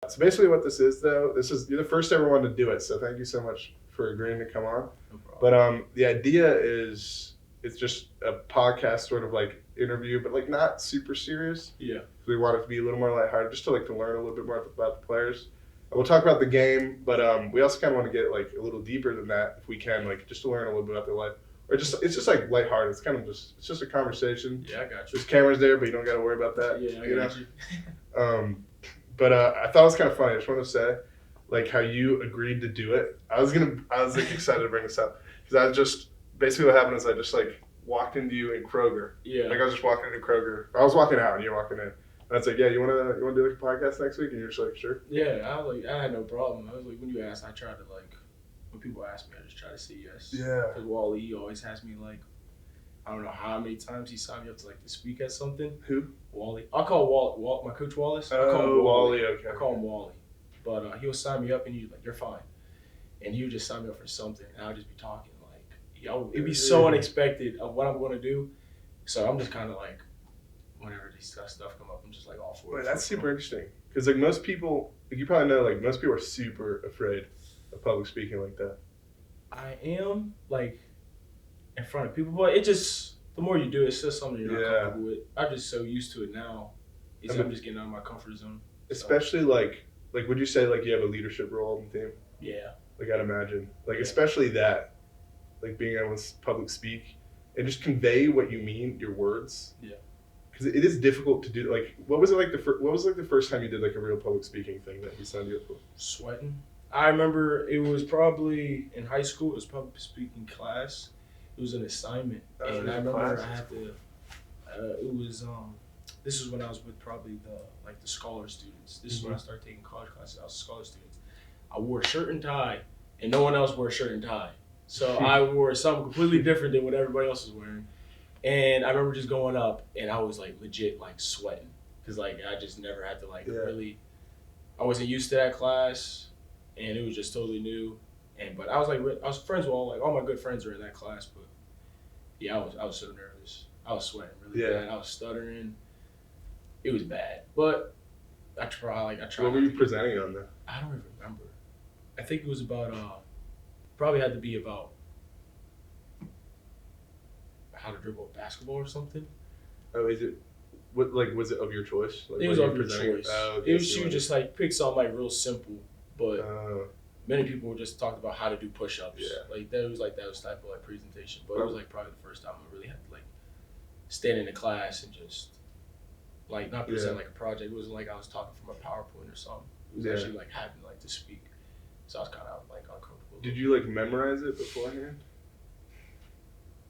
So basically what this is though, you're the first ever one to do it, so thank you so much for agreeing to come on. No problem. But the idea is it's just a podcast sort of like interview, but like not super serious. Yeah. We want it to be a little more lighthearted, just to like to learn a little bit more about the players. We'll talk about the game, but we also kind of want to get like a little deeper than that if we can, like just to learn a little bit about their life. Or it's just like lighthearted. It's kind of just a conversation. Yeah, I got you. There's cameras there, but you don't got to worry about that. Yeah, I got you. But I thought it was kind of funny. I just want to say, like, how you agreed to do it. I was like excited to bring this up because basically what happened is I just like walked into you in Kroger. Yeah. Like I was just walking into Kroger. I was walking out and you're walking in. And I was like, yeah, you wanna do like a podcast next week? And you're just like, sure. Yeah, I had no problem. I was like, when you asked, I tried to like, when people ask me, I just try to say yes. Yeah. Because Wally, he always has me like, I don't know how many times he signed me up to like to speak at something. Who? Wally. I'll call my coach Wallace. Oh, I call him Wally. Okay. I call him Wally. But he'll sign me up and he's like, you're fine. And he would just sign me up for something. And I would just be talking like, it'd be so unexpected of what I'm going to do. So I'm just kind of like, whenever these stuff come up, I'm just like all for it. Wait, that's super interesting. Because like most people, like you probably know, like most people are super afraid of public speaking like that. I am like in front of people, but it just, the more you do it, it's just something you're not comfortable with. I'm just so used to it now. I'm just getting out of my comfort zone. Especially like would you say like you have a leadership role on the team? Yeah. Like I'd imagine. Like especially that, like being able to public speak and just convey what you mean, your words. Yeah. Because it is difficult to do. Like, what was it like the first time you did like a real public speaking thing that you signed you up for? Sweating. I remember it was probably in high school. It was public speaking class. It was an assignment, and I remember I had to. It was this was when I was with probably the scholar students. This is when I started taking college classes. I was scholar students. I wore a shirt and tie, and no one else wore a shirt and tie. So I wore something completely different than what everybody else was wearing. And I remember just going up, and I was like legit like sweating because like I just never had to like really. I wasn't used to that class, and it was just totally new. But I was like I was friends with all my good friends were in that class, but yeah, I was so nervous. I was sweating really bad. I was stuttering. It was bad, but I tried. What were you presenting on then? I don't even remember. I think it was about probably had to be about how to dribble a basketball or something. Oh, is it? What was it of your choice? Like, it was of your choice. Okay, it was she just like picked something like real simple, but many people just talked about how to do push-ups. Yeah. Like that was type of like presentation, but it was like probably the first time I really had to like stand in the class and just like not present like a project. It wasn't like I was talking from a PowerPoint or something. It was actually like having like to speak. So I was kind of like uncomfortable. Did you like memorize it beforehand?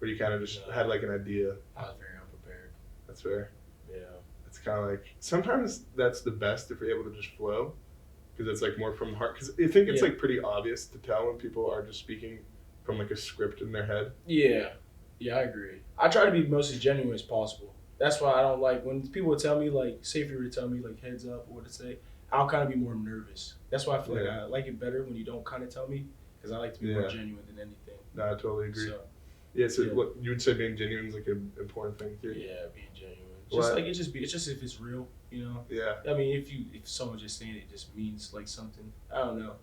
Or you kind of just had like an idea? I was very unprepared. That's fair. Yeah. It's kind of like, sometimes that's the best if you're able to just flow. Because it's like more from the heart. Because I think it's like pretty obvious to tell when people are just speaking from like a script in their head. Yeah. Yeah, I agree. I try to be most as genuine as possible. That's why I don't like when people tell me like, say if you were to tell me like heads up or what to say, I'll kind of be more nervous. That's why I feel like I like it better when you don't kind of tell me, because I like to be more genuine than anything. No, I totally agree. So, what you would say being genuine is like an important thing too. Yeah, being genuine. Just like it's just if it's real, you know. Yeah. I mean, if someone's just saying it just means like something. I don't know.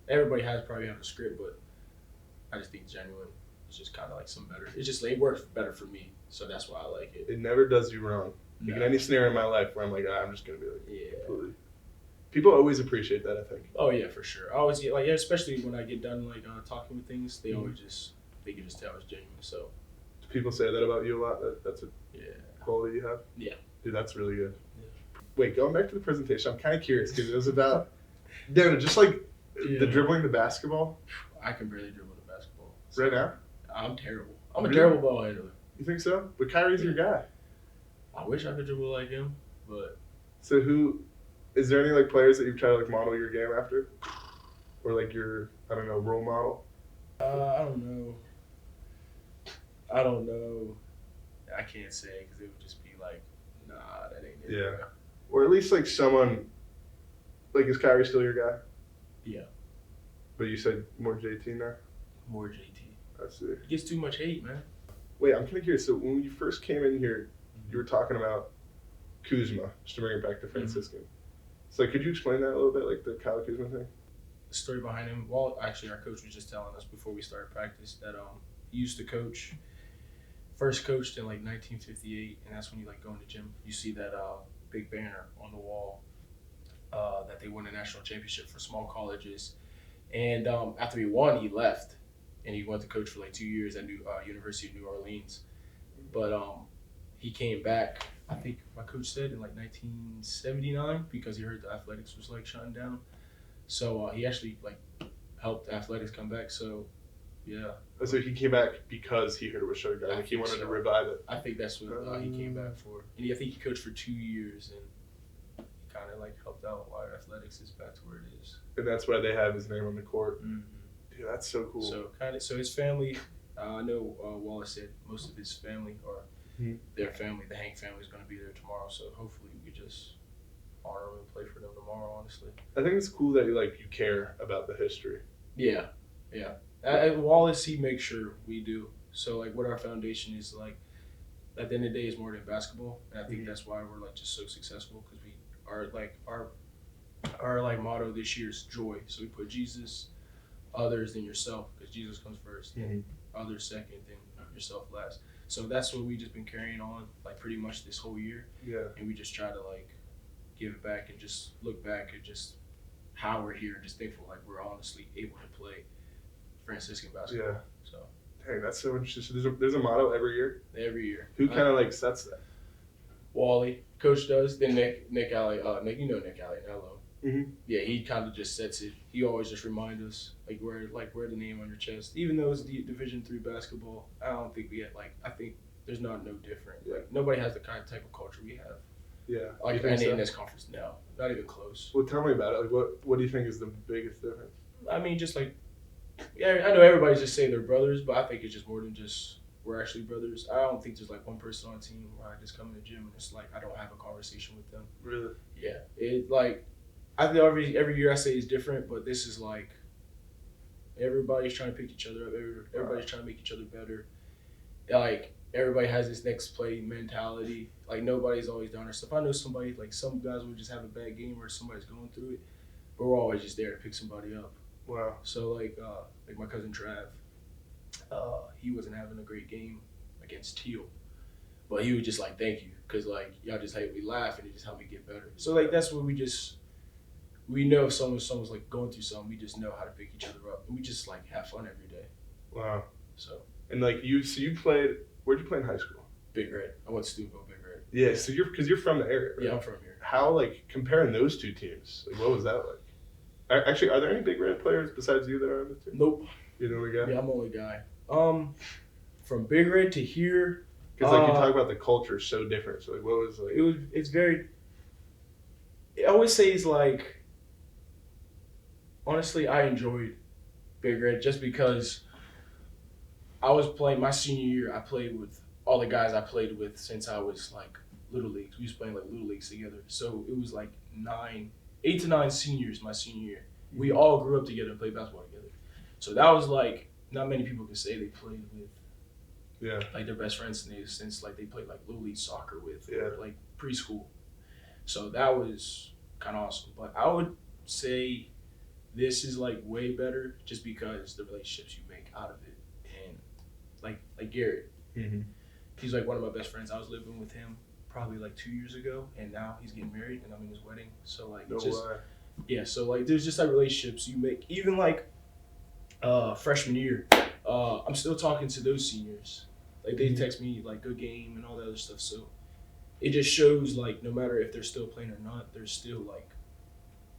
Everybody probably have a script, but I just think genuine is just kind of like some better. It's just it works better for me, so that's why I like it. It never does you wrong. Like in any scenario in my life where I'm like, I'm just gonna be like, completely. People always appreciate that, I think. Oh yeah, for sure. I always get like, especially when I get done like talking with things, they always they can just tell it's genuine. So. Do people say that about you a lot? That's a quality you have. Yeah. Dude, that's really good. Yeah. Wait, going back to the presentation, I'm kind of curious because it was about, just like the dribbling the basketball. I can barely dribble the basketball. So right now? I'm terrible. I'm a terrible ball handler. You think so? But Kyrie's your guy. I wish I could dribble like him, but. So is there any like players that you've tried to like model your game after? Or like your, I don't know, role model? I don't know. I can't say because it would just be like, nah, that ain't it. Yeah. Or at least like someone, like is Kyrie still your guy? Yeah. But you said more JT now? More JT. I see. He gets too much hate, man. Wait, I'm kind of curious. So when you first came in here, you were talking about Kuzma, just to bring it back to Franciscan. So could you explain that a little bit, like the Kyle Kuzma thing? The story behind him. Well, actually, our coach was just telling us before we started practice that he used to coach. First coached in like 1958, and that's when you like go in the gym. You see that big banner on the wall that they won a national championship for small colleges. And after he won, he left, and he went to coach for like 2 years at University of New Orleans. But he came back. I think my coach said in like 1979 because he heard the athletics was like shutting down. So he actually like helped athletics come back. So yeah. So he came back because he heard it was shutting down. Like he wanted to revive it. I think that's what he came back for. And I think he coached for 2 years and he kind of like helped out why athletics is back to where it is. And that's why they have his name on the court. Mm-hmm. Dude, that's so cool. So his family. I know Wallace said most of his family or their family, the Hank family, is going to be there tomorrow. So hopefully we could just honor them and play for them tomorrow. Honestly, I think it's cool that you care about the history. Yeah. At Wallace, he makes sure we do. So like, what our foundation is like, at the end of the day, is more than basketball, and I think that's why we're like just so successful because we are like our like motto this year is joy. So we put Jesus, others, then yourself, because Jesus comes first, others second, then yourself last. So that's what we just been carrying on like pretty much this whole year. Yeah. And we just try to like give it back and just look back at just how we're here and just thankful like we're honestly able to play Franciscan basketball. Yeah. So. Dang, that's so interesting. There's a motto every year. Every year. Who kind of like sets that? Wally, coach does. Then Nick Alley, Nick Alley, hello. Mm-hmm. Yeah, he kind of just sets it. He always just reminds us wear the name on your chest. Even though it's Division III basketball, I don't think we had I think there's no different. Yeah. Like nobody has the kind of type of culture we have. Yeah. Like in this conference, no, not even close. Well, tell me about it. Like, what do you think is the biggest difference? I mean, just like, yeah, I know everybody's just saying they're brothers, but I think it's just more than just we're actually brothers. I don't think there's like one person on the team where I just come in the gym and it's like I don't have a conversation with them. Really? Yeah. It like I think every year I say it's different, but this is like everybody's trying to pick each other up. Everybody's trying to make each other better. Like everybody has this next play mentality. Like nobody's always down or stuff. I know somebody like some guys will just have a bad game or somebody's going through it, but we're always just there to pick somebody up. Wow. So like my cousin Trav, he wasn't having a great game against Teal, but he was just like thank you because like y'all just helped me laugh and it just helped me get better. So like that's what we know if someone's like going through something, we just know how to pick each other up and we just like have fun every day. Wow. So. And like you played. Where'd you play in high school? Big Red. I went to Steubenville, Big Red. Yeah. So you're from the area, right? Yeah, I'm from here. How like comparing those two teams? Like, what was that like? Actually, are there any Big Red players besides you that are on the team? Nope. You're the only guy? Yeah, I'm the only guy. From Big Red to here. Because like you talk about the culture so different. So like, what was like? It's very. I always say it's like. Honestly, I enjoyed Big Red just because. I was playing my senior year. I played with all the guys I played with since I was like little leagues. We used to play like little leagues together. So it was like 8 to 9 seniors my senior year. We all grew up together and played basketball together. So that was like not many people can say they played with like their best friends since like they played like little league soccer with or like preschool. So that was kind of awesome. But I would say this is like way better just because the relationships you make out of it. And like Garrett, he's like one of my best friends. I was living with him probably like 2 years ago, and now he's getting married, and I'm in his wedding. So like, so like, there's just like relationships you make. Even like freshman year, I'm still talking to those seniors. Like they text me like good game and all that other stuff. So it just shows like no matter if they're still playing or not, they're still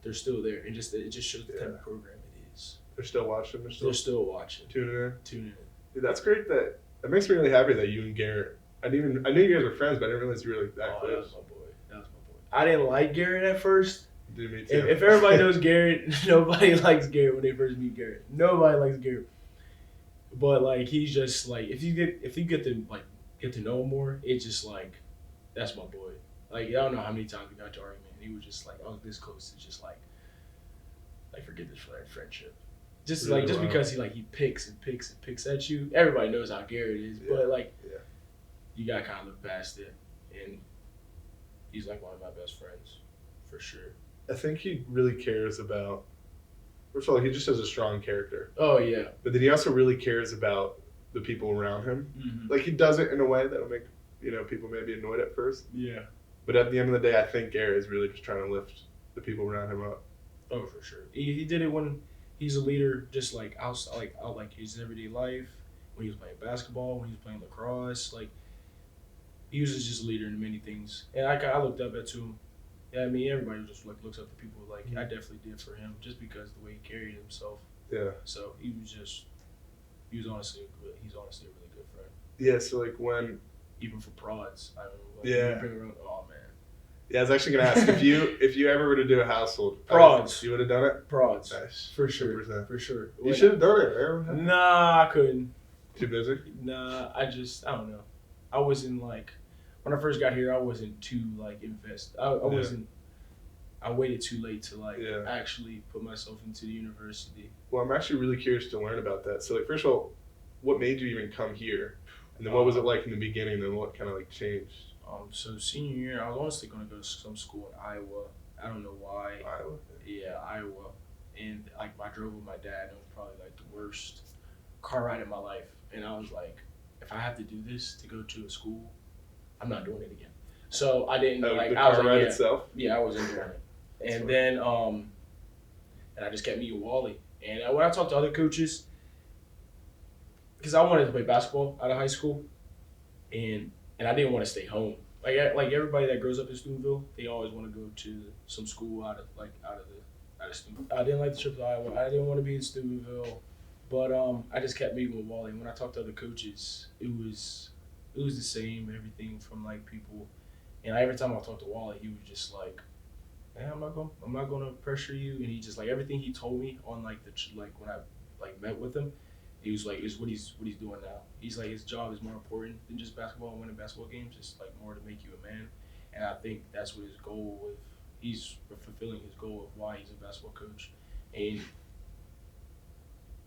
there, and it just shows the type of program it is. They're still watching. They're still watching. Tuning in. Dude, that's great. That makes me really happy that you and Garrett. I knew you guys were friends, but I didn't realize you were like that close. That was my boy. I didn't like Garrett at first. Dude, me too. If everybody knows Garrett, nobody likes Garrett when they first meet Garrett. Nobody likes Garrett. But like he's just like if you get to know him more, it's just like that's my boy. Like I don't know how many times we got to argument. And he was just like I was this close to just like forget this friendship. Just really, just because he picks and picks and picks at you. Everybody knows how Garrett is, but you gotta kind of look past it. And he's like one of my best friends, for sure. I think he really cares about. First of all, he just has a strong character. Oh yeah. But then he also really cares about the people around him. Mm-hmm. Like he does it in a way that'll make people maybe annoyed at first. Yeah. But at the end of the day, I think Gary is really just trying to lift the people around him up. Oh, for sure. He did it when he's a leader, just like out like his everyday life. When he was playing basketball, when he was playing lacrosse, like he was just a leader in many things. And I looked up to him. Yeah, I mean everybody just like looks up to people. Like I definitely did for him, just because the way he carried himself. Yeah. So he's honestly a really good friend. Yeah. So like when. Even for prods, I mean, yeah. Bring around, oh man. Yeah, I was actually gonna ask if you ever were to do a household prods, you would have done it. Prods, nice. For sure, 100%. For sure. You should have done it. Man. Nah, I couldn't. Too busy. Nah, I don't know. I wasn't like when I first got here. I wasn't too like invested. I wasn't. I waited too late to actually put myself into the university. Well, I'm actually really curious to learn about that. So like, first of all, what made you even come here? And then what was it like in the beginning? And then what kind of like changed? So senior year, I was honestly going to go to some school in Iowa. I don't know why. Iowa? Yeah, Iowa. And like I drove with my dad. It was probably like the worst car ride in my life. And I was like, if I have to do this to go to a school, I'm not doing it again. So I didn't the I car was like, ride itself? Yeah, I wasn't doing it. And then and I just kept meeting Wally. And when I talked to other coaches, because I wanted to play basketball out of high school, and I didn't want to stay home. Like everybody that grows up in Steubenville, they always want to go to some school out of Steubenville. I didn't like the trip to Iowa. I didn't want to be in Steubenville, but I just kept meeting with Wally. And when I talked to other coaches, it was the same. Everything from like people, and every time I talked to Wally, he was just like, "Hey, I'm not gonna pressure you." And he just like everything he told me on like when I like met with him. He was like, "Is what he's doing now." He's like, his job is more important than just basketball and winning basketball games. It's like more to make you a man, and I think that's what his goal with. He's fulfilling his goal of why he's a basketball coach, and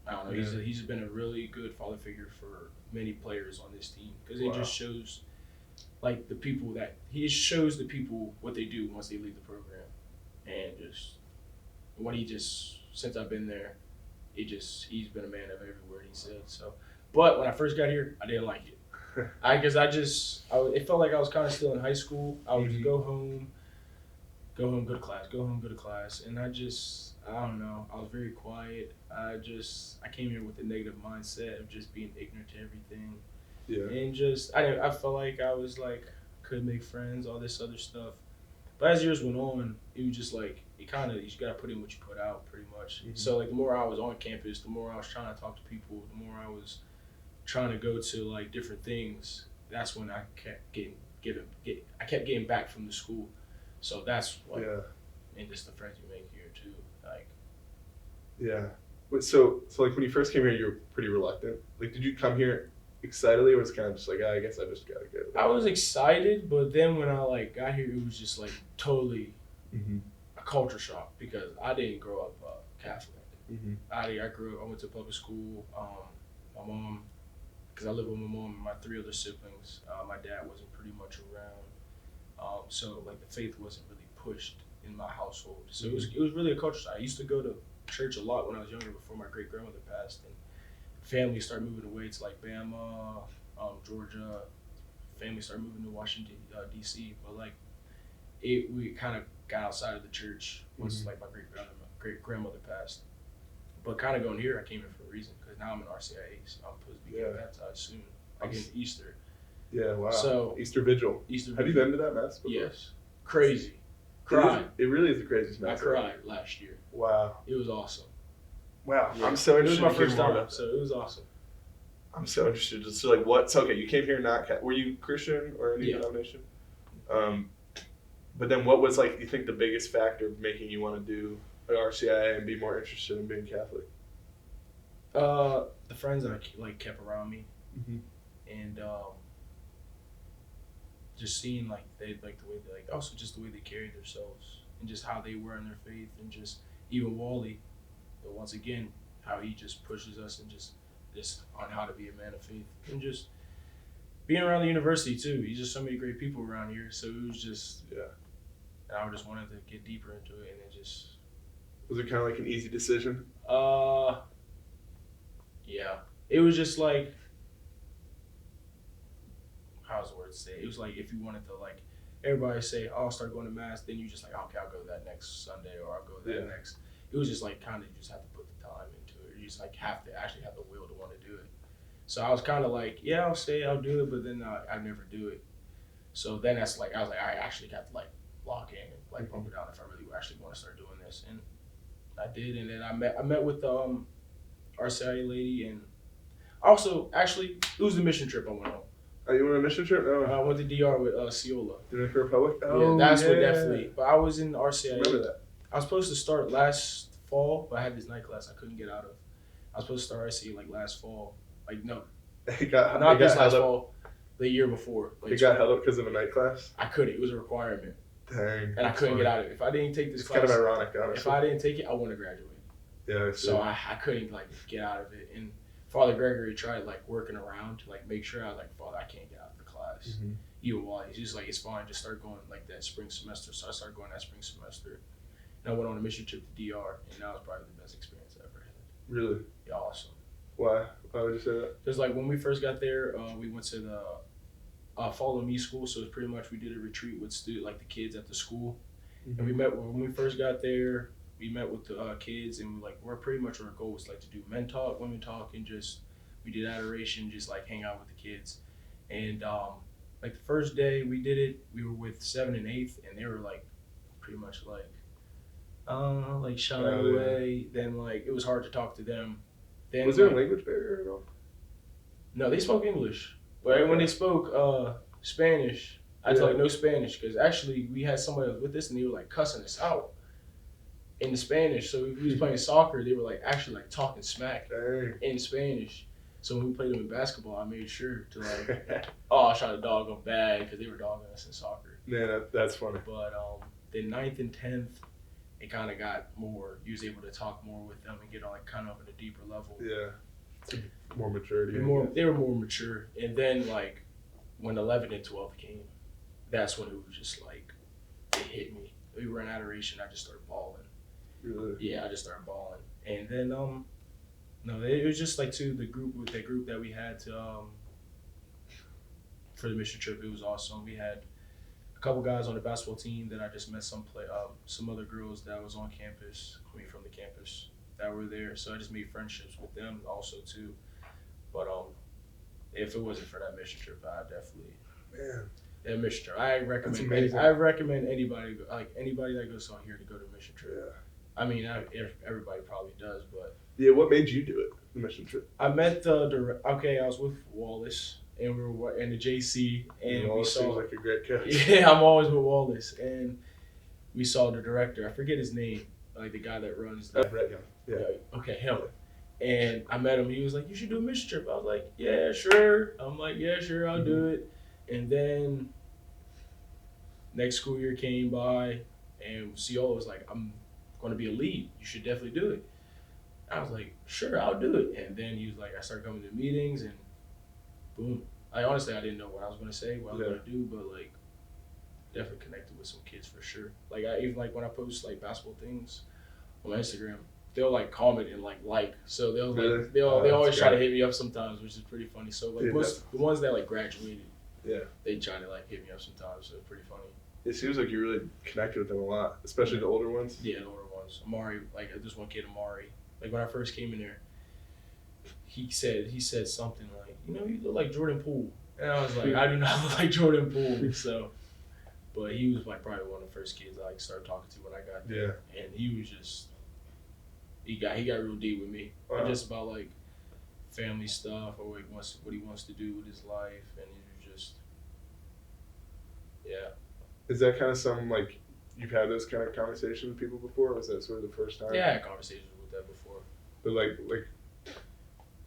I don't know. Yeah. He's been a really good father figure for many players on this team because it just shows, like the people what they do once they leave the program, and just since I've been there. He's been a man of every word he said. So, but when I first got here, I didn't like it. It felt like I was kind of still in high school. I would just go home, go to class, and I don't know. I was very quiet. I came here with a negative mindset of just being ignorant to everything. Yeah. And I felt like I was like couldn't make friends, all this other stuff. But as years went on, it was just like you gotta put in what you put out, pretty much. Mm-hmm. So like the more I was on campus, the more I was trying to talk to people, the more I was trying to go to like different things. That's when I kept getting back from the school. So that's what, and just the friends you make here too, like. Yeah. So like when you first came here, you were pretty reluctant. Like, did you come here excitedly, or was it kind of just like, I guess I just gotta go? I was excited, but then when I like got here, it was just like totally a culture shock because I didn't grow up Catholic. Mm-hmm. I went to public school. My mom, because I lived with my mom and my 3 other siblings. My dad wasn't pretty much around, so like the faith wasn't really pushed in my household. So it was really a culture shock. I used to go to church a lot when I was younger before my great grandmother passed, and family started moving away to like Bama, Georgia. Family started moving to Washington, D.C. But like, we kind of got outside of the church once like my great grandmother passed. But kind of going here, I came here for a reason because now I'm an RCIA, so I'm supposed to be getting baptized soon. Again, Easter. Yeah, wow. So Easter Vigil. Have you been to that mass before? Yes. Crazy. Cried. It really is the craziest mass. I cried last year. Wow. It was awesome. Wow. Yeah. I'm so interested. It was my first time, so it was awesome. I'm so interested. Just like what? So okay, you came here were you Christian or any denomination? But then what was like you think the biggest factor of making you want to do an RCIA and be more interested in being Catholic? The friends that I like kept around me, and just seeing like they like the way they also just the way they carried themselves and just how they were in their faith, and just even Wally, but once again how he just pushes us and just on how to be a man of faith, and just being around the university too. He's just so many great people around here, so it was just and I just wanted to get deeper into it, and it just. Was it kind of like an easy decision? Yeah. It was just like, how's the word to say? It was like if you wanted to like, everybody say, oh, I'll start going to mass, then you just like, okay, I'll go that next Sunday, or I'll go that next. It was just like kind of you just have to put the time into it. You just like have to actually have the will to want to do it. So I was kind of like, yeah, I'll say I'll do it, but then I never do it. So then that's like, I was like, I actually got to like lock in and like bump it down if I really actually want to start doing this. And I did. And then I met with the RCIA lady, and also actually it was the mission trip I went on. Oh, you went on a mission trip? No. I went to DR with Ciola. Dominican Republic? Oh, yeah, that's what definitely. But I was in RCIA. I remember that. I was supposed to start last fall, but I had this night class I couldn't get out of. I was supposed to start RCIA like last fall. Like, no. Not this last fall. The year before. Like, it got held up because of a night class? I couldn't. It was a requirement. Dang. And I couldn't get out of it. If I didn't take this class. It's kind of ironic, honestly. If I didn't take it, I wouldn't have graduated. Yeah, so I couldn't like get out of it. And Father Gregory tried like working around to like make sure. I was like, Father, I can't get out of the class. Mm-hmm. Even while he's just like, it's fine, just start going like that spring semester. So I started going that spring semester. And I went on a mission trip to DR, and that was probably the best experience I ever had. Really? Yeah, awesome. Why? Why would you say that? Because like when we first got there, we went to the Follow Me school. So it's pretty much we did a retreat with the kids at the school. Mm-hmm. And we met when we first got there. We met with the kids, and we're pretty much our goal was like to do men talk, women talk, and just we did adoration, just like hang out with the kids. And like the first day we did it, we were with 7th and 8th, and they were like pretty much like shying away. Then like it was hard to talk to them. Then was there a language barrier at all? No, they spoke English, but when they spoke Spanish, I was like no Spanish, because actually we had somebody with us, and they were like cussing us out in the Spanish. So if we was playing soccer, they were like actually like talking smack in Spanish. So when we played them in basketball, I made sure to like, I tried to dog them bad because they were dogging us in soccer. Yeah, that's funny. But then 9th and 10th, it kind of got more. You was able to talk more with them and get on like kind of at a deeper level. Yeah, more maturity. They were more mature. And then like when 11 and 12 came, that's when it was just like it hit me. We were in adoration. I just started bawling. Really? Yeah, I just started bawling. And then no, it was just like the group that we had to for the mission trip. It was awesome. We had a couple guys on the basketball team that I just met some other girls that was on campus, from the campus that were there. So I just made friendships with them also too. But if it wasn't for that mission trip, I definitely that mission trip. I recommend anybody that goes on here to go to a mission trip. Yeah. I mean, everybody probably does, but yeah. What made you do it? The mission trip. I met I was with Wallace, and we were in the JC, and Wallace seems like a great coach. Yeah, I'm always with Wallace, and we saw the director. I forget his name, like the guy that runs. Brett Young. Yeah. Okay, him. And I met him. He was like, "You should do a mission trip." I was like, "Yeah, sure." I'm like, "Yeah, sure, I'll do it." And then next school year came by, and Ciola was like, "I'm going to be a lead. You should definitely do it." I was like, "Sure, I'll do it." And then he was like, I started coming to meetings, and boom. I didn't know what I was going to say, what I was going to do, but like definitely connected with some kids for sure. Like even like when I post like basketball things on Instagram, they'll like comment and like. So they'll like they always try to hit me up sometimes, which is pretty funny. So like the ones that like graduated, they try to like hit me up sometimes. So it's pretty funny. It seems like you really connected with them a lot, especially the older ones. Yeah, the older ones. Amari, like this one kid, Amari. Like when I first came in there, he said something like, you look like Jordan Poole, and I was like, I do not look like Jordan Poole. So, but he was like probably one of the first kids I like started talking to when I got there, and he was just he got real deep with me, just about like family stuff or like what he wants to do with his life, and he was just Is that kind of something like you've had those kind of conversations with people before? Or was that sort of the first time? Yeah, I had conversations with that before. But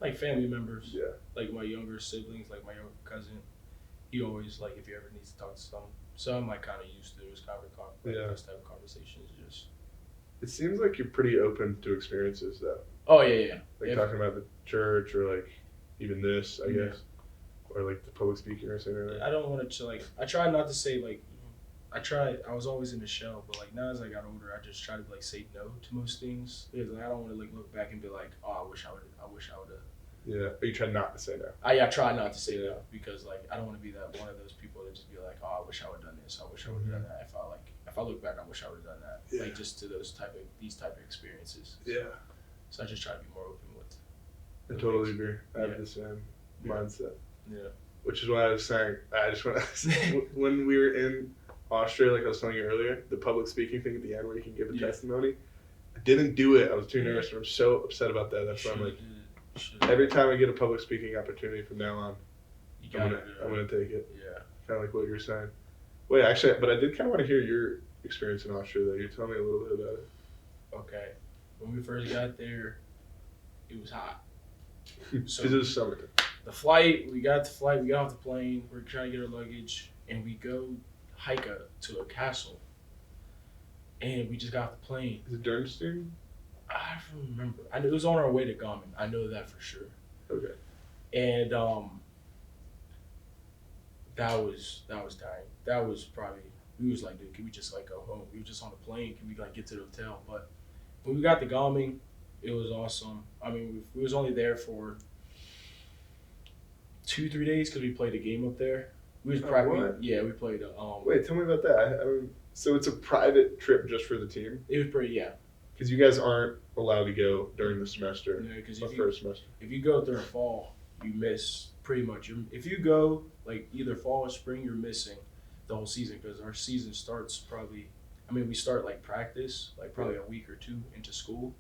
like family members. Yeah. Like my younger siblings, like my younger cousin. He always like if he ever needs to talk to someone. So I'm like kind of used to those type of conversations. Just. It seems like you're pretty open to experiences though. Oh yeah. Like talking about the church or like even this, I guess, or like the public speaking or something. I don't want to like. I try not to say like. I was always in the shell, but like now as I got older, I just try to like say no to most things because like, I don't want to like look back and be like, oh, I wish I would have. Yeah. Or you try not to say no. I try not to say no because like I don't want to be that one of those people that just be like, oh, I wish I would have done this. I wish I would have done that. If I look back, I wish I would have done that. Yeah. Like just to these type of experiences. Yeah. So I just try to be more open with. I totally agree. I have the same mindset. Yeah. Which is why I was saying, I just want to say, when we were in Austria, like I was telling you earlier, the public speaking thing at the end where you can give a testimony, I didn't do it. I was too nervous, and I'm so upset about that. That's why I'm like, every time I get a public speaking opportunity from now on, I'm gonna take it. Yeah. Kind of like what you're saying. Wait, actually, but I did kind of want to hear your experience in Austria, though. You tell me a little bit about it. Okay. When we first got there, it was hot. So, it was summertime. The flight, we got off the plane, we're trying to get our luggage, and we go hike to a castle. And we just got off the plane. Is it Dernstein? I don't remember. It was on our way to Gommen. I know that for sure. Okay. And that was dying. That was probably, we was like, dude, can we just like go home? We were just on the plane. Can we like get to the hotel? But when we got to Gommen, it was awesome. I mean, we was only there for 2-3 days because we played a game up there. We was we played. Wait, tell me about that. So it's a private trip just for the team? It was pretty, Because you guys aren't allowed to go during the semester. No, because first semester. If you go during fall, you miss pretty much. If you go like either fall or spring, you're missing the whole season because our season starts probably. I mean, we start like practice like probably a week or two into school,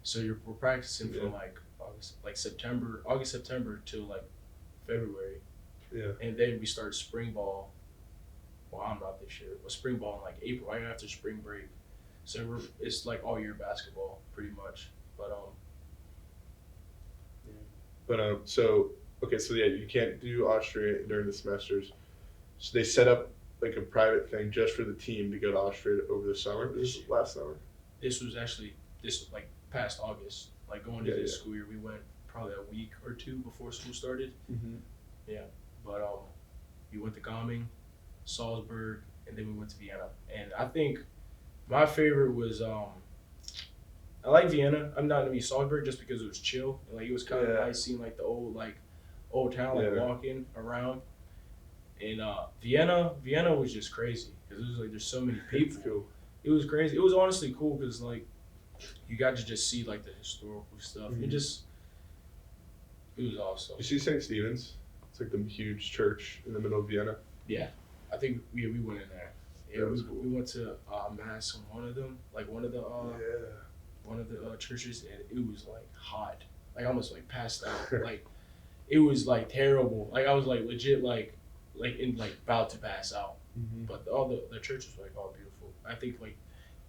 so we're practicing from like August September till like February. Yeah. And then we start spring ball. Well, I'm not this year, but spring ball in like April, right after spring break. So it's like all year basketball, pretty much. So you can't do Austria during the semesters. So they set up like a private thing just for the team to go to Austria over the summer. This was last summer. This was like past August. Like going into this school year, we went probably a week or two before school started. Mm-hmm. Yeah, but we went to Gommen, Salzburg, and then we went to Vienna. And I think my favorite was I like Vienna. I'm not gonna be Salzburg just because it was chill. And, like it was kind of nice seeing like the old town, like walking around. And Vienna was just crazy because it was like there's so many people. Cool. It was crazy. It was honestly cool because like you got to just see like the historical stuff. Mm-hmm. It was awesome. You see St. Stephen's? It's like the huge church in the middle of Vienna. Yeah, I think we went in there. Yeah, we went to mass on one of them, like one of the churches, and it was like hot. Like I almost like passed out. Like it was like terrible. Like I was like legit like about to pass out. Mm-hmm. But all the churches were like all beautiful. I think like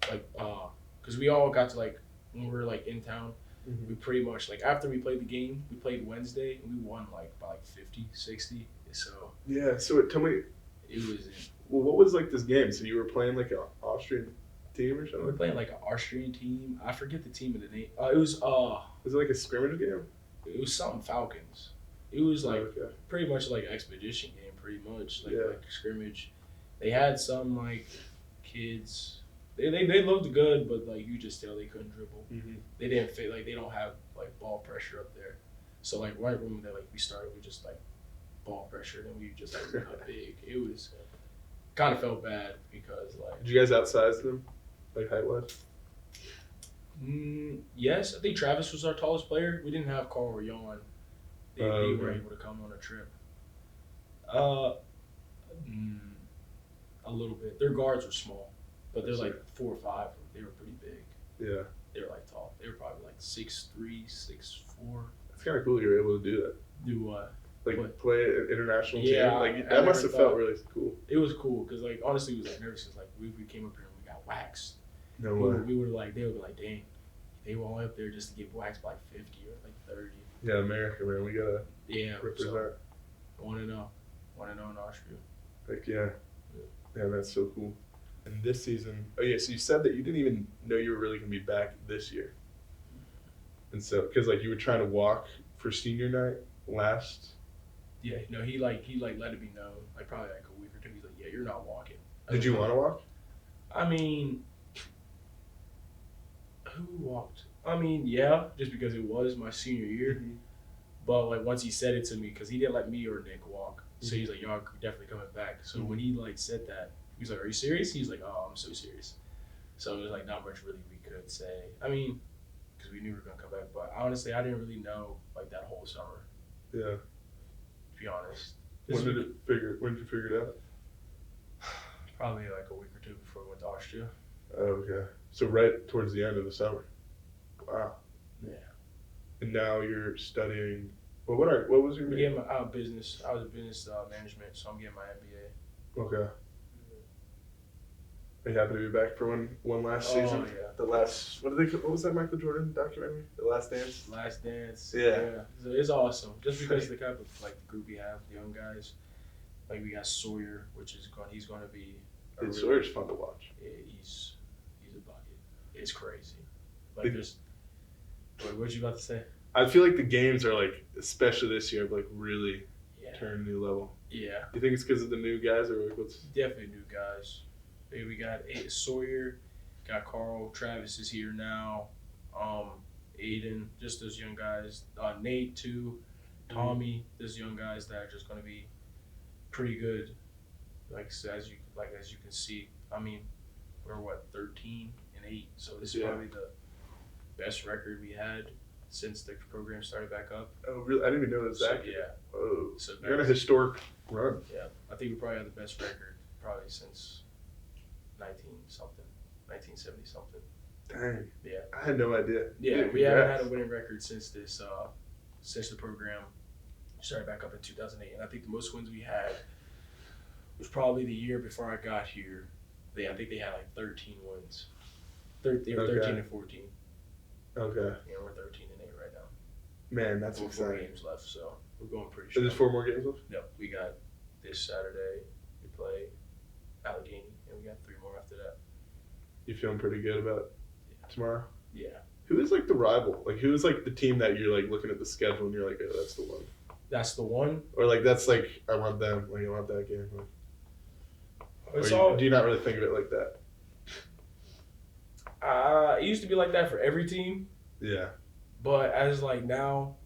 because we all got to like when we were like in town. Mm-hmm. We pretty much like after we played the game, we played Wednesday and we won like by like 50, 60. So yeah. So tell me, it was. Well, what was like this game? So you were playing like an Austrian team or something? We were playing like an Austrian team. I forget the team of the name. It was Was it like a scrimmage game? It was something Falcons. It was like pretty much like expedition game, pretty much like scrimmage. They had some like kids. They looked good, but like you just tell they couldn't dribble. Mm-hmm. They didn't fit. Like they don't have like ball pressure up there. So like right when we started, we just like ball pressure, and we just like got big. It was kind of felt bad because like. Did you guys outsize them, like height wise? Yes, I think Travis was our tallest player. We didn't have Carl or Yon. They were able to come on a trip. A little bit. Their guards were small. But they're like 4 or 5. They were pretty big. Yeah. They were like tall. They were probably like 6'3", 6'4". It's kind of cool you were able to do that. Do what? Like play an international team. Yeah, Like that must have felt really cool. It was cool because like honestly, we was like nervous because like we came up here and we got waxed. No way. We were like they would be like, dang, they were all up there just to get waxed by like 50 or like 30. Yeah, America, man, we gotta represent. So, 1-0 in Austria. Like yeah, that's so cool. And this season, so you said that you didn't even know you were really going to be back this year. And so, because like you were trying to walk for senior night last. Yeah, no, he let it be known, like probably like a week or two. He's like, yeah, you're not walking. Did you want to walk? I mean, who walked? I mean, yeah, just because it was my senior year. Mm-hmm. But like once he said it to me, because he didn't let me or Nick walk, so he's like, "Y'all definitely coming back." So when he like said that, he was like, "Are you serious?" He's like, "Oh, I'm so serious." So it was like not much really we could say. I mean, because we knew we were gonna come back, but honestly, I didn't really know like that whole summer. Yeah. To be honest. When did you figure it out? Probably like a week or two before we went to Austria. Oh, okay. So right towards the end of the summer. Wow. Yeah. And now you're studying. Well, what was your major? Yeah, business. I was business management, so I'm getting my MBA. Okay. Are you happy to be back for one last season? Oh yeah. The last. What was that Michael Jordan documentary? The Last Dance. Last Dance. Yeah. So it's awesome, just because the type of like the group we have, the young guys. Like we got Sawyer, he's going to be. Sawyer's fun to watch. Yeah, he's a bucket. It's crazy. Like what you about to say? I feel like the games are like, especially this year, like really turned a new level. Yeah. You think it's because of the new guys or like what's? Definitely new guys. We got Sawyer, got Carl, Travis is here now, Aiden, just those young guys. Nate too, Tommy, those young guys that are just gonna be pretty good. As you can see, I mean, we're 13-8, so this is probably the best record we had since the program started back up. Oh, really? I didn't even know it was that. So, yeah. Oh, so you're on a historic run. Yeah, I think we probably have the best record probably since 1970 something. Dang. Yeah. I had no idea. Yeah, we haven't had a winning record since the program started back up in 2008, and I think the most wins we had was probably the year before I got here. I think they had like 13 wins. They were 13 and 14. Okay. Yeah, we're 13-8 right now. Man, that's exciting. 4 games left, so we're going pretty strong. There's 4 more games left? No, we got this Saturday. We play Allegheny, and we got 3 more after that. You feeling pretty good about tomorrow? Yeah. Who is like the rival? Like who is like the team that you're like looking at the schedule and you're like, oh, that's the one. That's the one. Or like that's like I want them. Like I want that game. Like, do you not really think of it like that? It used to be like that for every team. Yeah. But as like now,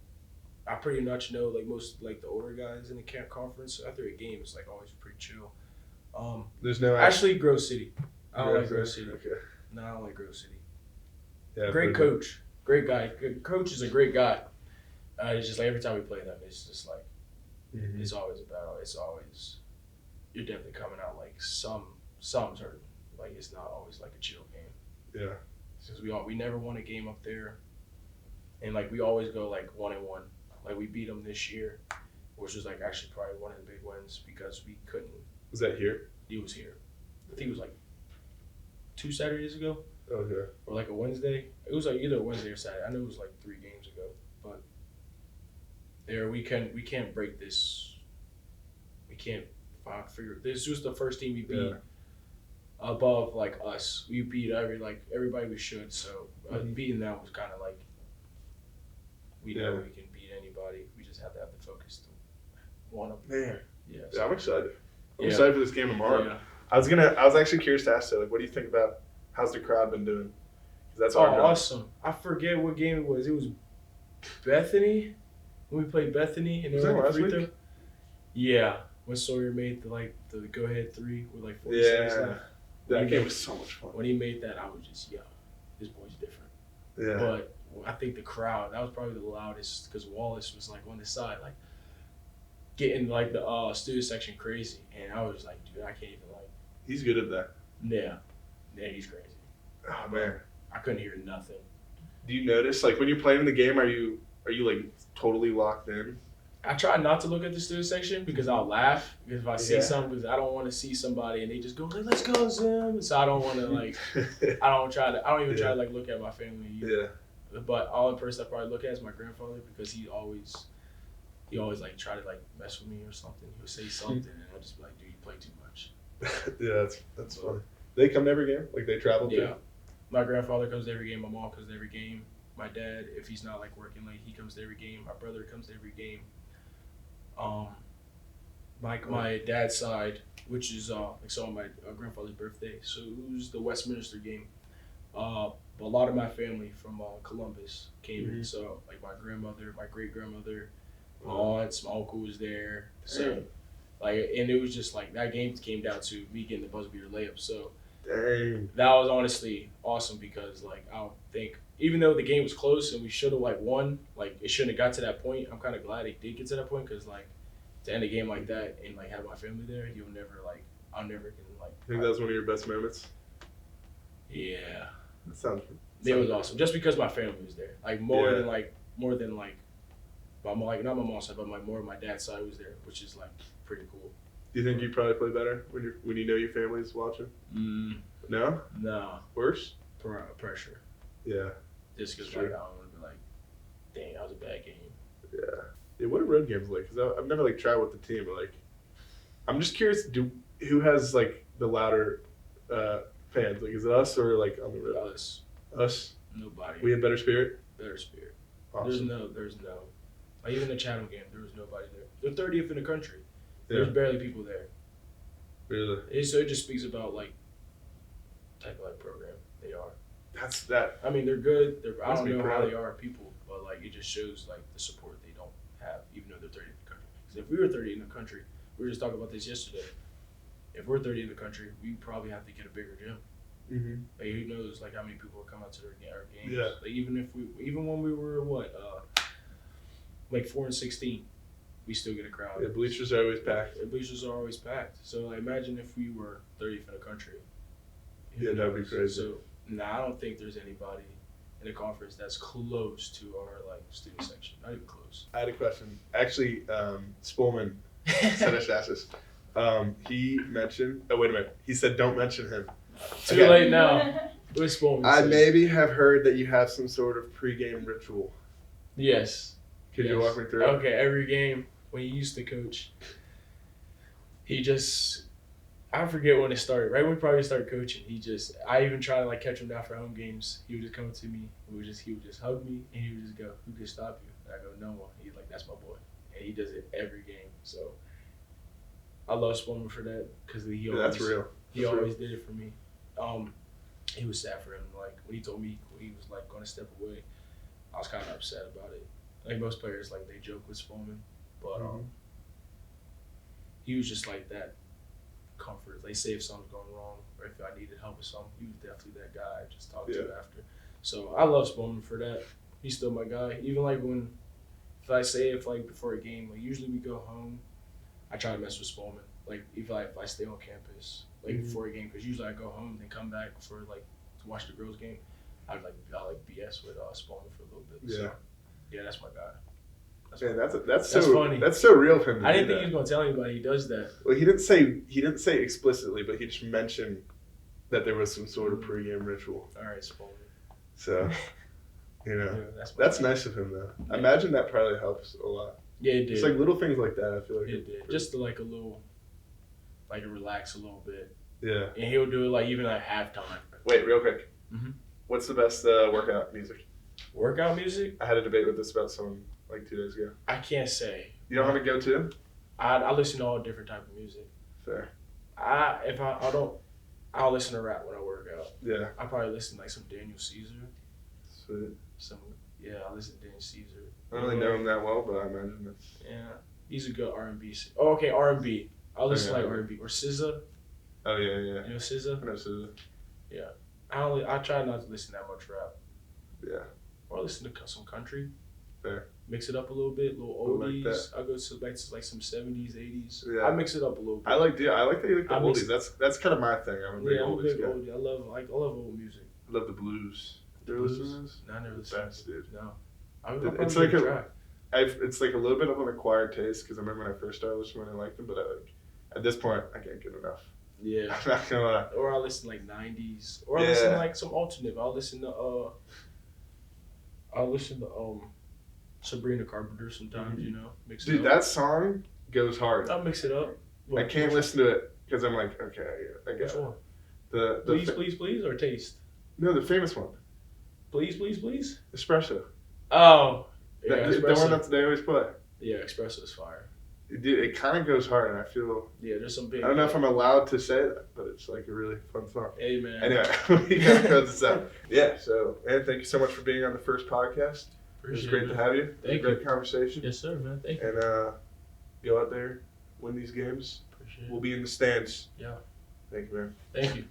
I pretty much know like most like the older guys in the camp conference. After a game, it's like always pretty chill. There's no actually Grove City. I don't like Grove City. Okay. No, I don't like Grove City. Yeah. Great coach, great guy. Coach is a great guy. It's just like every time we play them, it's just like it's always a battle. It's always you're definitely coming out like some's hurting. Like it's not always like a chill game. Yeah. Because we never won a game up there, and like we always go like 1-1. Like we beat them this year, which was like actually probably one of the big wins because we couldn't. Was that here? He was here. I think it was like 2 Saturdays ago. Okay. Or like a Wednesday. It was like either Wednesday or Saturday. I know it was like 3 games ago, but we can't break this. We can't figure. This was the first team we beat above like us. We beat everybody we should. So beating them was kind of like we know we can beat anybody. We just have to have the focus to one of them. Man. Yeah. Yeah, I'm excited. I'm excited for this game tomorrow. Yeah. I was actually curious to ask you, like, what do you think about how's the crowd been doing? That's awesome. I forget what game it was. It was Bethany when we played Bethany and was that last week? Yeah, when Sawyer made the go ahead 3 with like 40 seconds left. That game was so much fun. When he made that, I was just this boy's different. Yeah. But I think the crowd that was probably the loudest because Wallace was like on the side like getting like the student section crazy, and I was like, dude, I can't even like. He's good at that. Yeah, he's crazy. Oh man, I couldn't hear nothing. Do you notice like when you're playing in the game, are you like totally locked in? I try not to look at the student section because I'll laugh if I see something because I don't want to see somebody and they just go like, "Let's go, Zim." So I don't want to like. I don't even try to like look at my family either. Yeah. But all the person I probably look at is my grandfather because he always like try to like mess with me or something. He'll say something and I'll just be like, "Dude, you play too much." Yeah, that's funny. They come to every game? Like they travel too? Yeah. My grandfather comes to every game. My mom comes to every game. My dad, if he's not like working late, he comes to every game. My brother comes to every game. my dad's side, which is like so on my grandfather's birthday. So it was the Westminster game. But a lot of my family from Columbus came in. So like my grandmother, my great grandmother, my aunts, my uncle was there. So like, and it was just like that game came down to me getting the buzzer beater layup. So that was honestly awesome because like I think even though the game was close and we should have like won, like it shouldn't have got to that point. I'm kind of glad it did get to that point because like to end a game like that and like have my family there, you'll never like I'll never can like. I think that was one of your best moments. Yeah. That sounds. It was awesome, just because my family was there. Like more than my like not my mom's side, but more of my dad's side was there, which is like pretty cool. Do you think you probably play better when you know your family's watching? No. No. Worse. Pressure. Yeah. Just because like I don't want to be like, dang, that was a bad game. Yeah. What are road games like? Because I've never like tried with the team, but like, I'm just curious. Who has like the louder fans? Like, is it us or like on the road? Us. Nobody. We have better spirit. Better spirit. Awesome. There's no. Like even the Chatham game, there was nobody there. They're 30th in the country. Yeah. There's barely people there. Really? So it just speaks about like type of like program they are. That's that. I mean, they're good. I don't know proud. how they are people, but like it just shows like the support they don't have, even though they're 30th in the country. Because if we were 30 in the country, we were just talking about this yesterday. If we're 30 in the country, we probably have to get a bigger gym. Mm-hmm. Like who knows like how many people will come out to our games. Yeah. Like even when we were like 4-16, we still get a crowd. Yeah, bleachers are always packed. The bleachers are always packed. So like, imagine if we were 30th in the country. Yeah, that'd be crazy. So I don't think there's anybody in the conference that's close to our like student section. Not even close. I had a question. Actually, Spolman said I should ask this. He mentioned. Oh wait a minute. He said don't mention him. Too late now. What's Spolman? I maybe have heard that you have some sort of pregame ritual. Yes. Could you walk me through it? Okay, every game when he used to coach, I forget when it started. Right when we probably started coaching, I even tried to like catch him down for home games. He would just come to me. He would just hug me and he would just go, "Who can stop you?" And I go, "No one." He's like, "That's my boy," and he does it every game. So I love Spolman for that because that's real. He always did it for me. It was sad for him. Like when he told me he was like going to step away, I was kind of upset about it. Like most players, like they joke with Spolman, but he was just like that comfort. Like say if something's going wrong or if I needed help with something, he was definitely that guy I just talked to after. So I love Spolman for that. He's still my guy. Even like if like before a game, like usually we go home, I try to mess with Spolman. Like if I stay on campus, like before a game, because usually I go home and come back for like to watch the girls game. I like BS with Spolman for a little bit. Yeah. So, yeah, that's my guy. That's so funny. That's so real of him. I didn't think he was gonna tell anybody he does that. Well, he didn't say explicitly, but he just mentioned that there was some sort of pregame ritual. All right, Spolman. So, Yeah, that's nice of him though. Yeah. I imagine that probably helps a lot. Yeah, it did. It's like little things like that. I feel like it did. Just to like a little, like to relax a little bit. Yeah. And he'll do it like even at halftime. Wait, real quick. Mm-hmm. What's the best workout music? Workout music? I had a debate with this about someone like 2 days ago. I can't say. You don't have a go-to? I listen to all different type of music. Fair. I'll listen to rap when I work out. Yeah. I probably listen to like some Daniel Caesar. Sweet. I listen to Daniel Caesar. I don't really know him that well, but I imagine that's. Yeah, he's a good R&B. Oh, okay, R&B. I'll listen to like R&B or SZA. Oh yeah. You know SZA? I know SZA. Yeah. I try not to listen that much rap. Yeah. Or listen to some country. Fair. Mix it up a little bit, little oldies. Like I go to like some 70s, 80s. Yeah. I mix it up a little bit. I like that you like the oldies. That's kind of my thing. I'm a big oldies guy. Oldie. I love old music. I love the blues. You ever listen to those? No, I never listened to dude. No. It's like it's like a little bit of an acquired taste because I remember when I first started listening, I liked them, but at this point I can't get enough. Yeah. I'm not gonna lie. Or I listen to like 90s. Or I listen to like some alternate. I'll listen to Sabrina Carpenter sometimes, you know. Mix it Dude, up. that song goes hard. I'll mix it up. I can't listen to it because I'm like, okay, I get Which it. one? The Please, or Taste? No, the famous one. Please. Espresso. Oh. Yeah, The one that they always play. Yeah, Espresso is fire. it kind of goes hard, and I feel. Yeah, there's some big. I don't know if I'm allowed to say that, but it's like a really fun song. Hey, man. Anyway, we gotta close this out. Yeah. So, man, thank you so much for being on the first podcast. It was great to have you. Thank you. you. Great conversation. Yes, sir, man. Thank you. And go out there, win these games. Appreciate it. We'll be in the stands. Yeah. Thank you, man. Thank you.